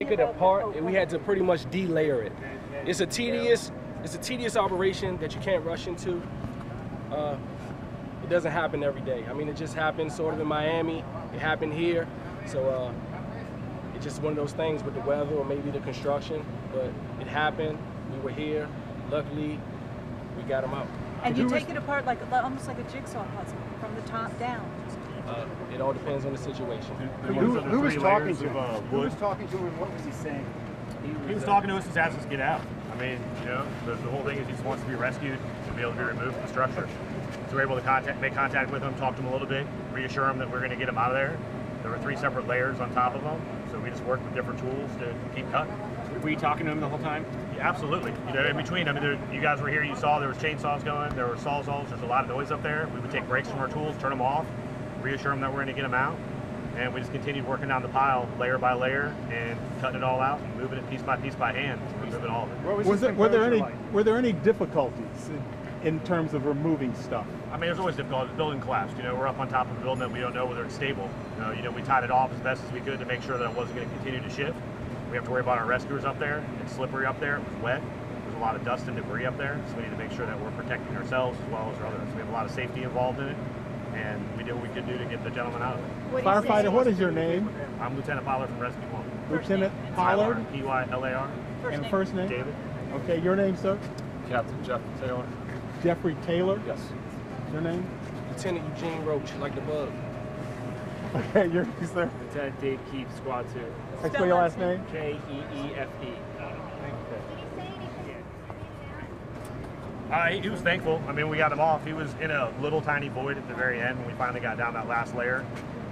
Take it apart, and we had to pretty much de-layer it. It's a tedious operation that you can't rush into. It doesn't happen every day. I mean, it just happened sort of in Miami. It happened here, so it's just one of those things with the weather or maybe the construction. But it happened. We were here. Luckily, we got them out. And you take it apart like almost like a jigsaw puzzle from the top down. It all depends on the situation. Who was talking to him? Who was talking to him and what was he saying? He was talking to us and asked us to get out. I mean, you know, the whole thing is he just wants to be rescued and be able to be removed from the structure. So we're able to make contact with him, talk to him a little bit, reassure him that we're going to get him out of there. There were 3 separate layers on top of him, so we just worked with different tools to keep cutting. Were you talking to him the whole time? Yeah, absolutely. You know, in between, I mean, you guys were here, you saw there was chainsaws going, there were sawzalls, there's a lot of noise up there. We would take breaks from our tools, turn them off, reassure them that we're going to get them out. And we just continued working down the pile, layer by layer, and cutting it all out and moving it piece by hand, removing all of it. Were there any difficulties in terms of removing stuff? I mean, there's always difficulties. The building collapsed. You know, we're up on top of a building that we don't know whether it's stable. You know, we tied it off as best as we could to make sure that it wasn't going to continue to shift. We have to worry about our rescuers up there. It's slippery up there. It was wet. There's a lot of dust and debris up there, so we need to make sure that we're protecting ourselves as well as our others. We have a lot of safety involved in it, and we did what we could do to get the gentleman out of it. Firefighter, what is your name? I'm Lieutenant Pollard from Rescue 1. Lieutenant Pollard? P-Y-L-A-R. And first name? David. Okay, your name, sir? Captain Jeff Taylor. Jeffrey Taylor? Yes. Your name? Lieutenant Eugene Roach, like the bug. Okay, your name, sir? Lieutenant Dave Keefe, Squad 2. Spell your last name? K-E-E-F-E. He was thankful. I mean, we got him off. He was in a little tiny void at the very end when we finally got down that last layer.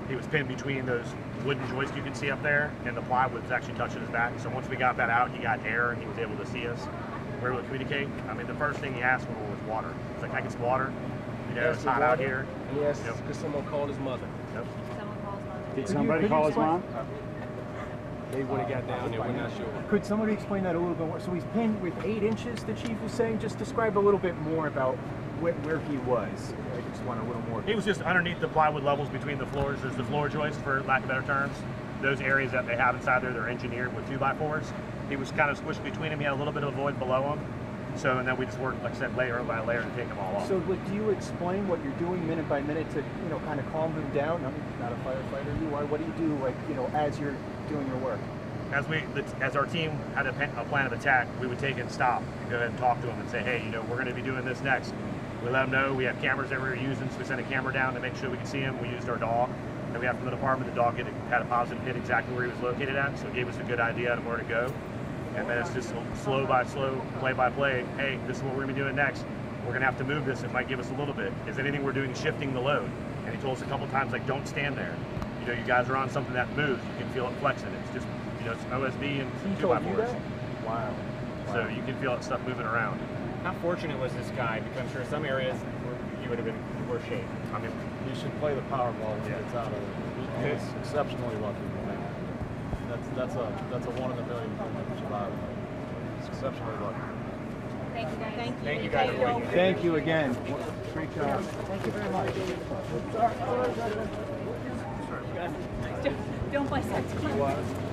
He was pinned between those wooden joists you can see up there, and the plywood was actually touching his back. So once we got that out, he got air and he was able to see us. We were able to communicate. I mean, the first thing he asked for was water. He's like, "Can I get some water? You know, it's hot out here." And he asked because someone called his mother. Yep. Someone calls mother. Did somebody call his mom? They would have got down there, we're not sure. Could somebody explain that a little bit more? So he's pinned with 8 inches, the chief was saying. Just describe a little bit more about where he was. I just want a little more. He was just underneath the plywood levels between the floors. There's the floor joists, for lack of better terms. Those areas that they have inside there, they're engineered with 2x4s. He was kind of squished between them. He had a little bit of a void below him. So, and then we just worked, like I said, layer by layer to take them all off. So do you explain what you're doing minute by minute to, you know, kind of calm him down? I'm not a firefighter, you are. What do you do, like, you know, as you're doing your work? As our team had a plan of attack, we would take it and stop and go ahead and talk to them and say, hey, you know, we're going to be doing this next. We let them know. We have cameras that we were using, so we sent a camera down to make sure we could see him. We used our dog that we have from the department. The dog had a positive hit exactly where he was located at, so it gave us a good idea of where to go. And then it's just slow by slow, play by play. Hey, this is what we're going to be doing next. We're going to have to move this. It might give us a little bit. Is anything we're doing shifting the load? And he told us a couple times, like, don't stand there. You know, you guys are on something that moves. You can feel it flexing. It's just, you know, it's OSB and 2x4s. Wow. So you can feel that stuff moving around. How fortunate was this guy? Because I'm sure some areas he would have been in worse shape. I mean, He should play the Powerball when he gets out of it. He's exceptionally lucky. That's a 1 in a million thing to survive. He's exceptionally lucky. Thank you, guys. Thank you guys. Thank you again. Great job. Thank you very much. Don't bust that.